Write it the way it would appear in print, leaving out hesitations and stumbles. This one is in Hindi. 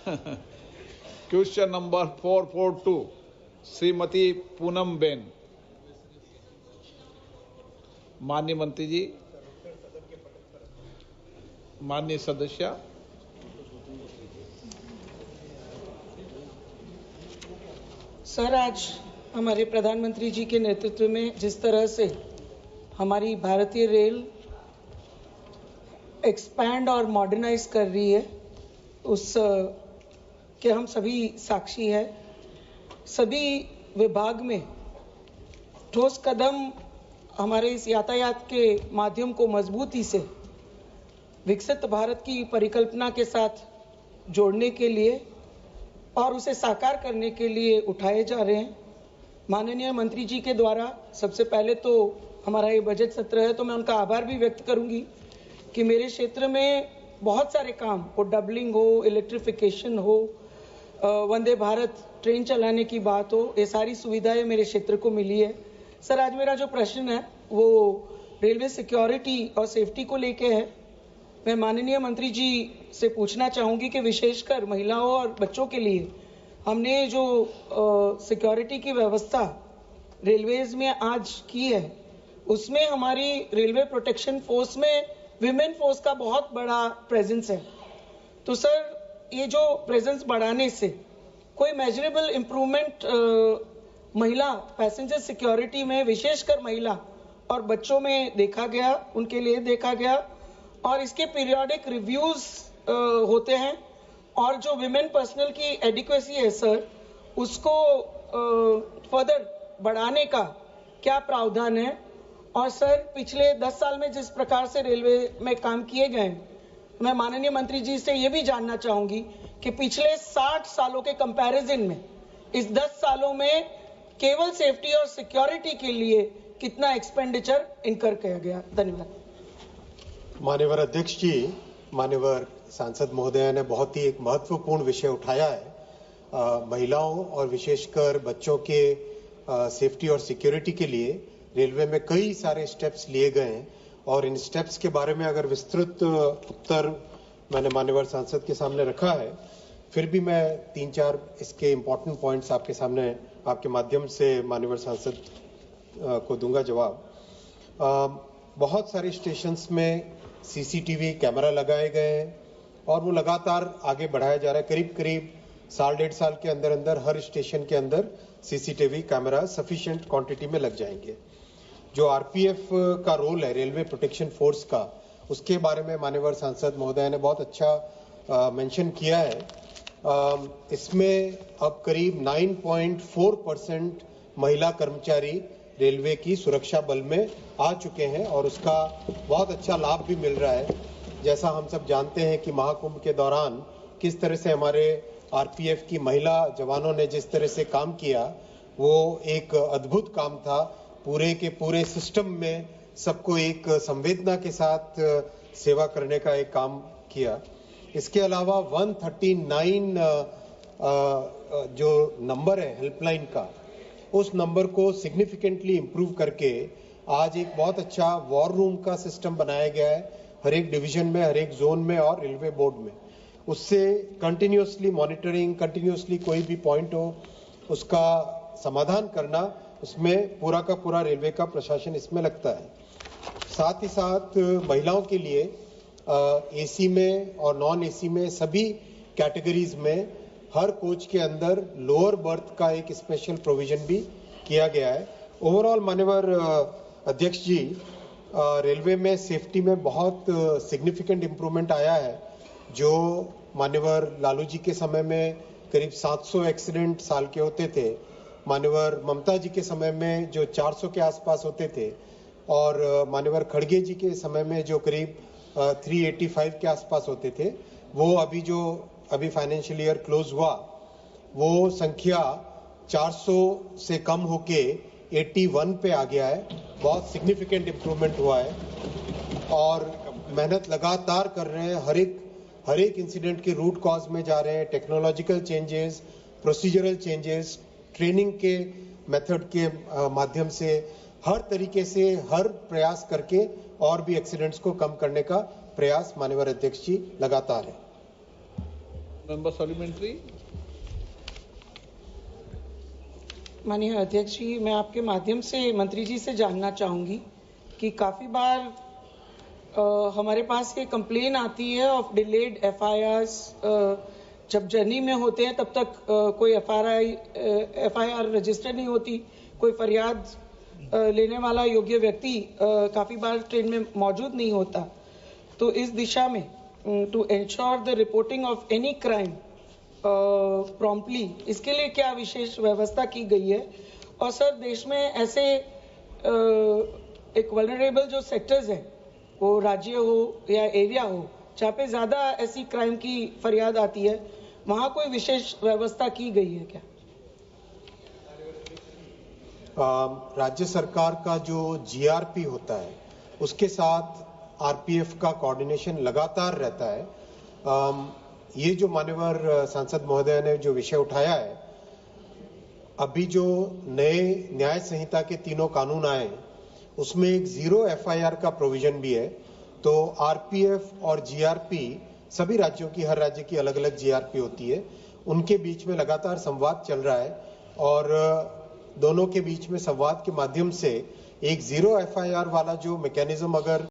Question number 442 Shrimati Poonam Ben. माननीय मंत्री जी, माननीय सदस्य, सर, आज हमारे प्रधानमंत्री जी के नेतृत्व में जिस तरह से हमारी भारतीय रेल एक्सपैंड और मॉडर्नाइज कर रही है, उस के हम सभी साक्षी हैं। सभी विभाग में ठोस कदम हमारे इस यातायात के माध्यम को मजबूती से विकसित भारत की परिकल्पना के साथ जोड़ने के लिए और उसे साकार करने के लिए उठाए जा रहे हैं। माननीय मंत्री जी के द्वारा सबसे पहले तो हमारा ये बजट सत्र है, तो मैं उनका आभार भी व्यक्त करूंगी कि मेरे क्षेत्र में बहुत सारे काम, वो डबलिंग हो, इलेक्ट्रिफिकेशन हो, वंदे भारत ट्रेन चलाने की बात हो, ये सारी सुविधाएं मेरे क्षेत्र को मिली है। सर, आज मेरा जो प्रश्न है वो रेलवे सिक्योरिटी और सेफ्टी को लेके है। मैं माननीय मंत्री जी से पूछना चाहूंगी कि विशेषकर महिलाओं और बच्चों के लिए हमने जो सिक्योरिटी की व्यवस्था रेलवेज में आज की है, उसमें हमारी रेलवे प्रोटेक्शन फोर्स में विमेन फोर्स का बहुत बड़ा प्रेजेंस है। तो सर, ये जो प्रेजेंस बढ़ाने से कोई मेजरेबल इम्प्रूवमेंट महिला पैसेंजर सिक्योरिटी में, विशेषकर महिला और बच्चों में देखा गया, उनके लिए देखा गया, और इसके पीरियोडिक रिव्यूज होते हैं, और जो विमेन पर्सनल की एडिक्वेसी है सर, उसको फर्दर बढ़ाने का क्या प्रावधान है? और सर, पिछले 10 साल में जिस प्रकार से रेलवे में काम किए गए, मैं माननीय मंत्री जी से ये भी जानना चाहूंगी कि पिछले 60 सालों के कंपैरिजन में इस 10 सालों में केवल सेफ्टी और सिक्योरिटी के लिए कितना एक्सपेंडिचर इनकर किया गया। धन्यवाद। माननीय अध्यक्ष जी, माननीय सांसद महोदय ने बहुत ही एक महत्वपूर्ण विषय उठाया है। महिलाओं और विशेषकर बच्चों के सेफ्टी और सिक्योरिटी के लिए रेलवे में कई सारे स्टेप्स लिए गए हैं, और इन स्टेप्स के बारे में अगर विस्तृत उत्तर मैंने माननीय सांसद के सामने रखा है, फिर भी मैं 3-4 इसके इम्पोर्टेंट पॉइंट्स आपके सामने, आपके माध्यम से माननीय सांसद को दूंगा जवाब। बहुत सारे स्टेशंस में सीसीटीवी कैमरा लगाए गए हैं और वो लगातार आगे बढ़ाया जा रहा है। करीब करीब 1.5 साल के अंदर अंदर हर स्टेशन के अंदर सीसीटीवी कैमरा सफिशिएंट क्वांटिटी में लग जाएंगे। जो आरपीएफ का रोल है रेलवे प्रोटेक्शन फोर्स का, उसके बारे में माननीय सांसद महोदय ने बहुत अच्छा मेंशन किया है। इसमें अब करीब 9.4% महिला कर्मचारी रेलवे की सुरक्षा बल में आ चुके हैं, और उसका बहुत अच्छा लाभ भी मिल रहा है। जैसा हम सब जानते हैं कि महाकुंभ के दौरान किस तरह से हमारे आरपीएफ की महिला जवानों ने जिस तरह से काम किया, वो एक अद्भुत काम था। पूरे के पूरे सिस्टम में सबको एक संवेदना के साथ सेवा करने का एक काम किया। इसके अलावा 139 जो नंबर है हेल्पलाइन का, उस नंबर को सिग्निफिकेंटली इंप्रूव करके आज एक बहुत अच्छा वॉर रूम का सिस्टम बनाया गया है हर एक डिवीजन में, हर एक जोन में और रेलवे बोर्ड में। उससे कंटिन्यूसली मॉनिटरिंग, कंटिन्यूसली कोई भी पॉइंट हो उसका समाधान करना, उसमें पूरा का पूरा रेलवे का प्रशासन इसमें लगता है। साथ ही साथ महिलाओं के लिए एसी में और नॉन एसी में सभी कैटेगरीज में हर कोच के अंदर लोअर बर्थ का एक स्पेशल प्रोविजन भी किया गया है। ओवरऑल माननीय अध्यक्ष जी, रेलवे में सेफ्टी में बहुत सिग्निफिकेंट इम्प्रूवमेंट आया है। जो माननीय लालू जी के समय में करीब 700 एक्सीडेंट साल के होते थे, माननीय ममता जी के समय में जो 400 के आसपास होते थे, और माननीय खड़गे जी के समय में जो करीब 385 के आसपास होते थे, वो अभी फाइनेंशियल ईयर क्लोज हुआ, वो संख्या 400 से कम होके 81 पे आ गया है। बहुत सिग्निफिकेंट इम्प्रूवमेंट हुआ है, और मेहनत लगातार कर रहे हैं। हर एक इंसिडेंट के रूट कॉज में जा रहे हैं। Technological changes, procedural changes, training के मेथड के माध्यम से हर तरीके से हर प्रयास करके और भी एक्सीडेंट्स को कम करने का प्रयास माननीय अध्यक्ष जी लगातार है। Member supplementary. माननीय अध्यक्ष जी, मैं आपके माध्यम से मंत्री जी से जानना चाहूंगी कि काफी बार हमारे पास ये कंप्लेन आती है ऑफ डिलेड एफआईआर्स। जब जर्नी में होते हैं तब तक कोई एफआईआर रजिस्टर नहीं होती, कोई फरियाद लेने वाला योग्य व्यक्ति काफी बार ट्रेन में मौजूद नहीं होता। तो इस दिशा में to ensure the reporting of any crime promptly, इसके लिए क्या विशेष व्यवस्था की गई है? और सर, देश में ऐसे एक वल्नरेबल जो सेक्टर्स हैं, वो राज्य हो या एरिया हो, जहाँ पे ज्यादा ऐसी क्राइम की फरियाद आती है, वहाँ कोई विशेष व्यवस्था की गई है क्या? राज्य सरकार का जो जीआरपी होता है उसके साथ आरपीएफ का कोऑर्डिनेशन लगातार रहता है। ये जो मान्यवर सांसद महोदय ने जो विषय उठाया है, अभी जो नए न्याय संहिता के तीनों कानून आए उसमें एक 0 एफआईआर का प्रोविजन भी है। तो आरपीएफ और जीआरपी, सभी राज्यों की, हर राज्य की अलग अलग जीआरपी होती है, उनके बीच में लगातार संवाद चल रहा है और दोनों के बीच में संवाद के माध्यम से एक 0 एफआईआर वाला जो मैकेनिज्म अगर